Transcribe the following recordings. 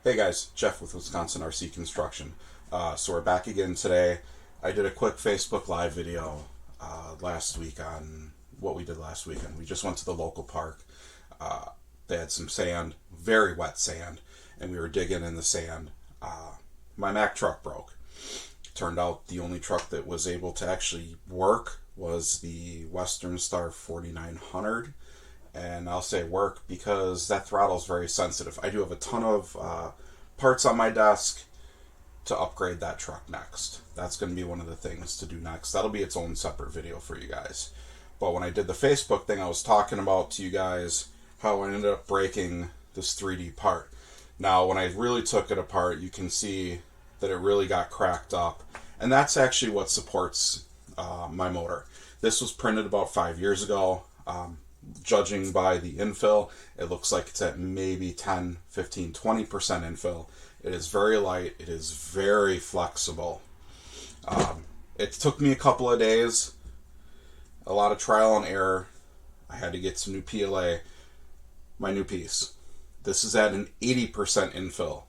Hey guys, Jeff with Wisconsin RC Construction. So we're back again today. I did a quick Facebook Live video last week on what we did last weekend. We just went to the local park. They had some sand, very wet sand, and we were digging in the sand. My Mack truck broke. Turned out the only truck that was able to actually work was the Western Star 4900. And I'll say work because that throttle is very sensitive. I do have a ton of parts on my desk to upgrade that truck next. That's going to be one of the things to do next. That'll be its own separate video for you guys. But when I did the Facebook thing, I was talking about to you guys how I ended up breaking this 3D part. Now, when I really took it apart, you can see that it really got cracked up. And that's actually what supports my motor. This was printed about 5 years ago. Judging by the infill, it looks like it's at maybe 10, 15, 20% infill. It is very light. It is very flexible. It took me a couple of days, a lot of trial and error. I had to get some new PLA, my new piece. This is at an 80% infill.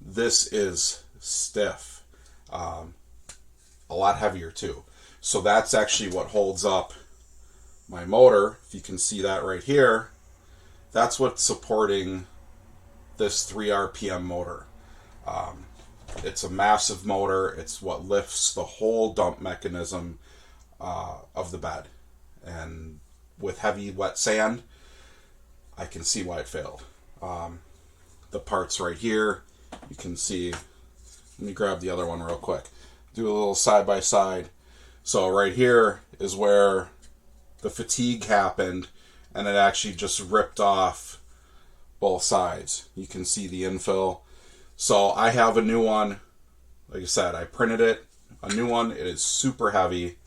This is stiff. A lot heavier too. So that's actually what holds up my motor. If you can see that right here, that's what's supporting this 3 RPM motor. It's a massive motor. It's what lifts the whole dump mechanism of the bed. And with heavy wet sand, I can see why it failed. The parts right here, you can see. Let me grab the other one real quick. Do a little side by side. So right here is where the fatigue happened, and it actually just ripped off both sides. You can see the infill. So I have a new one. Like I said, I printed it. A new one. It is super heavy.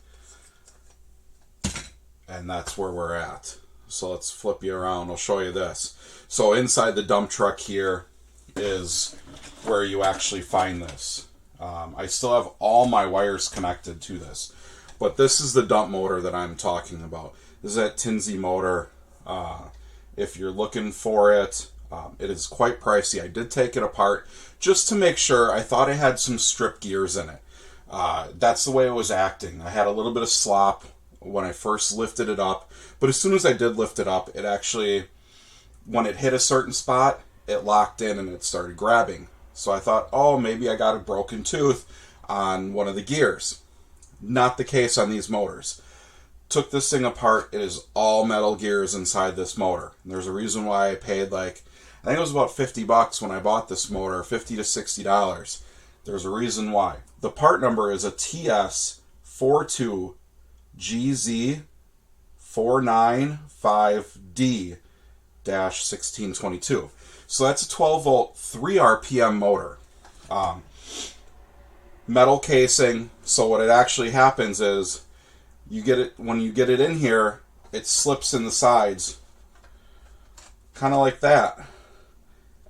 And that's where we're at. So let's flip you around. I'll show you this. So inside the dump truck here is where you actually find this. I still have all my wires connected to this. But this is the dump motor that I'm talking about. This is that Tinsey motor. If you're looking for it, it is quite pricey. I did take it apart just to make sure. I thought it had some strip gears in it. That's the way it was acting. I had a little bit of slop when I first lifted it up. But as soon as I did lift it up, it actually, when it hit a certain spot, it locked in and it started grabbing. So I thought, oh, maybe I got a broken tooth on one of the gears. Not the case on these motors. Took this thing apart. It is all metal gears inside this motor. And there's a reason why I paid I think it was about $50 when I bought this motor, $50 to $60. There's a reason why. The part number is a TS42GZ495D-1622. So that's a 12 volt, 3 RPM motor. Metal casing. So what it actually happens is you get it when you get it in here, it slips in the sides kind of like that,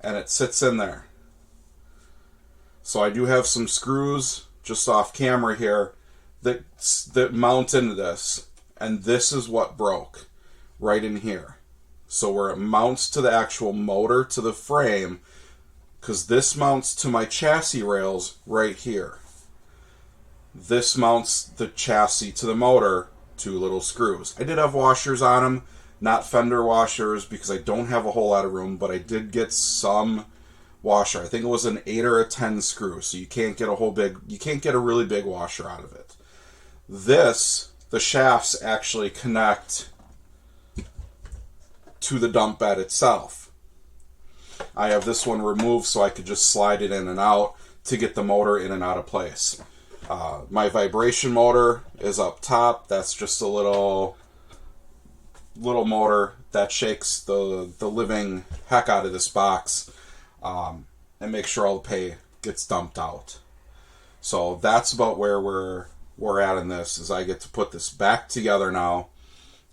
and it sits in there. So I do have some screws just off camera here that mount into this, and this is what broke right in here. So where it mounts to the actual motor, to the frame, because this mounts to my chassis rails right here. This mounts the chassis to the motor, 2 little screws. I did have washers on them, not fender washers because I don't have a whole lot of room, but I did get some washer. I think it was an 8 or a 10 screw, so you can't get a really big washer out of it. This, the shafts actually connect to the dump bed itself. I have this one removed so I could just slide it in and out to get the motor in and out of place. My vibration motor is up top. That's just a little motor that shakes the living heck out of this box and makes sure all the pay gets dumped out. So that's about where we're at in this, is I get to put this back together now,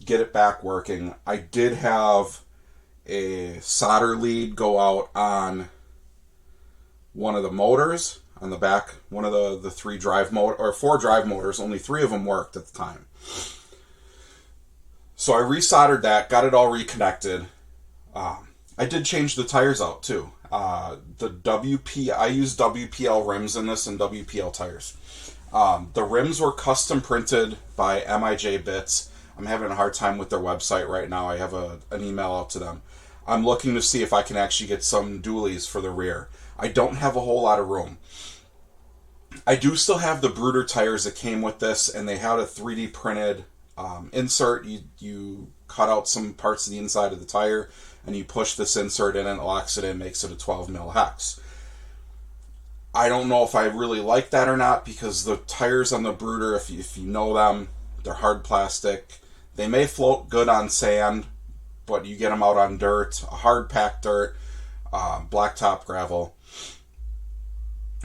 get it back working. I did have a solder lead go out on one of the motors on the back, one of the 3 drive motor or 4 drive motors. Only 3 of them worked at the time. So I resoldered that, got it all reconnected. I did change the tires out too. I use WPL rims in this and WPL tires. The rims were custom printed by MIJ Bits. I'm having a hard time with their website right now. I have an email out to them. I'm looking to see if I can actually get some dualies for the rear. I don't have a whole lot of room. I do still have the Brooder tires that came with this, and they had a 3D printed insert. You cut out some parts of the inside of the tire, and you push this insert in and it locks it in, makes it a 12 mil hex. I don't know if I really like that or not, because the tires on the Brooder, if you know them, they're hard plastic. They may float good on sand, but you get them out on dirt, a hard packed dirt, blacktop gravel.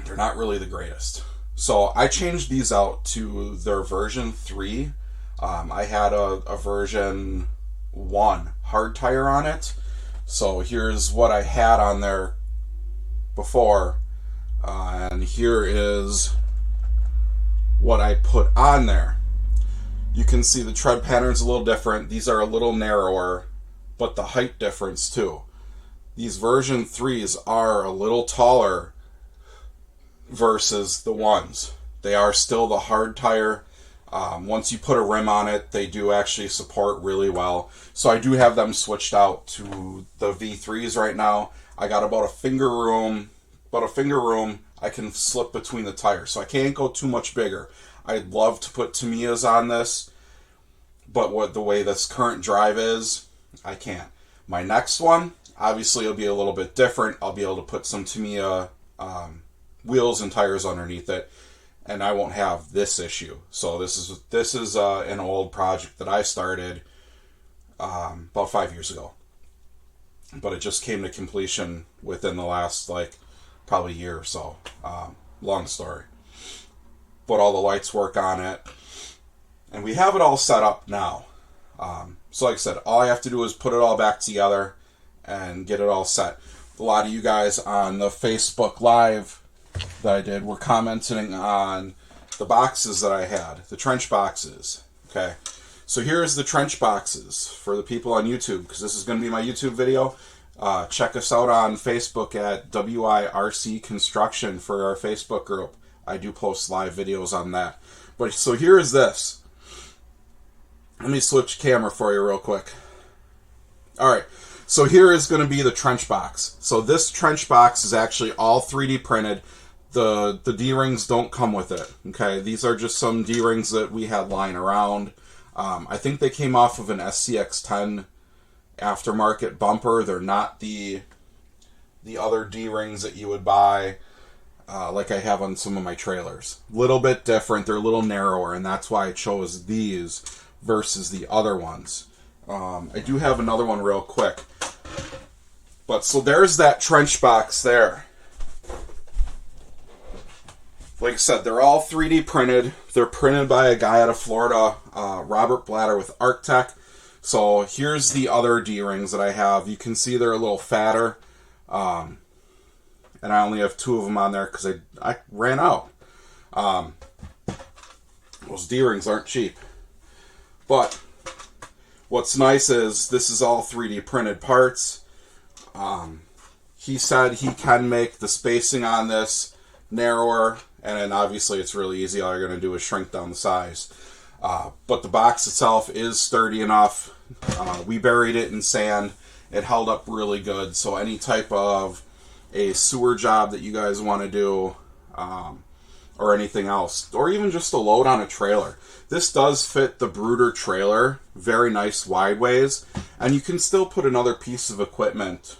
They're not really the greatest. So I changed these out to their version 3. I had a version 1 hard tire on it. So here's what I had on there before. And here is what I put on there. You can see the tread pattern's a little different. These are a little narrower, but the height difference too. These version 3s are a little taller versus the ones. They are still the hard tire. Once you put a rim on it, they do actually support really well. So I do have them switched out to the V3s right now. I got about a finger room I can slip between the tires. So I can't go too much bigger. I'd love to put Tamiyas on this, but the way this current drive is, I can't. My next one, obviously, will be a little bit different. I'll be able to put some Tamiya wheels and tires underneath it, and I won't have this issue. So this is an old project that I started about 5 years ago, but it just came to completion within the last probably year or so. Long story, but all the lights work on it, and we have it all set up now. So like I said, all I have to do is put it all back together and get it all set. A lot of you guys on the Facebook Live that I did were commenting on the boxes that I had, the trench boxes. Okay, so here's the trench boxes for the people on YouTube, because this is going to be my YouTube video. Check us out on Facebook at WIRC Construction for our Facebook group. I do post live videos on that. But so here is this. Let me switch camera for you real quick. Alright, so here is going to be the trench box. So this trench box is actually all 3D printed. The D-rings don't come with it. Okay, these are just some D-rings that we had lying around. I think they came off of an SCX-10 aftermarket bumper. They're not the other D-rings that you would buy like I have on some of my trailers. Little bit different. They're a little narrower, and that's why I chose these versus the other ones. I do have another one real quick. But so there's that trench box there. Like I said, they're all 3D printed. They're printed by a guy out of Florida, Robert Blatter with ARC-tec. So here's the other D-rings that I have. You can see they're a little fatter. And I only have 2 of them on there because I ran out. Those D-rings aren't cheap. But what's nice is this is all 3D printed parts. He said he can make the spacing on this narrower, and then obviously it's really easy. All you're going to do is shrink down the size. But the box itself is sturdy enough. We buried it in sand. It held up really good. So any type of a sewer job that you guys want to do, or anything else, or even just a load on a trailer. This does fit the Brooder trailer, very nice wide ways, and you can still put another piece of equipment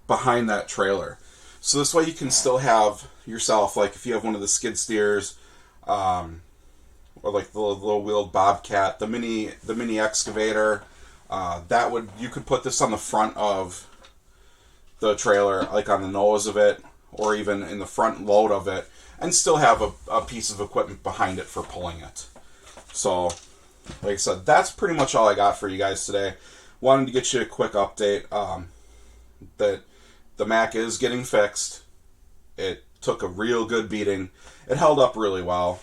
behind that trailer. So this way you can still have yourself, like if you have one of the skid steers, or like the little wheeled Bobcat, the mini excavator, you could put this on the front of the trailer, like on the nose of it, or even in the front load of it, and still have a piece of equipment behind it for pulling it. So, like I said, that's pretty much all I got for you guys today. Wanted to get you a quick update that the Mack is getting fixed. It took a real good beating. It held up really well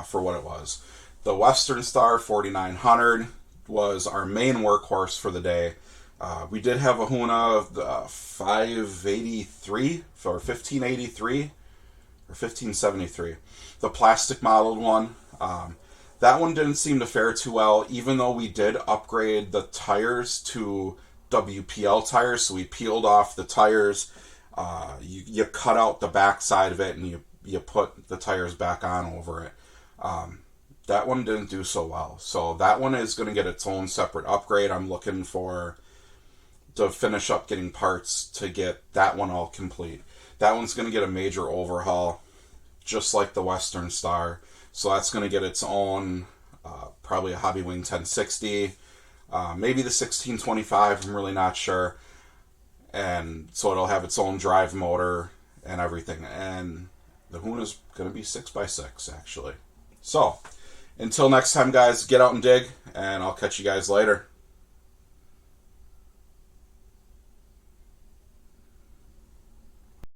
for what it was. The Western Star 4900 was our main workhorse for the day. We did have a Huna 583 or 1583 or 1573, the plastic modeled one. That one didn't seem to fare too well, even though we did upgrade the tires to WPL tires. So we peeled off the tires, you cut out the back side of it, and you put the tires back on over it. That one didn't do so well. So that one is going to get its own separate upgrade. I'm looking to finish up getting parts to get that one all complete. That one's going to get a major overhaul, just like the Western Star. So that's going to get its own, probably a Hobby Wing 1060, maybe the 1625, I'm really not sure. And so it'll have its own drive motor and everything. And the Huna's going to be 6x6, actually. So, until next time, guys, get out and dig, and I'll catch you guys later.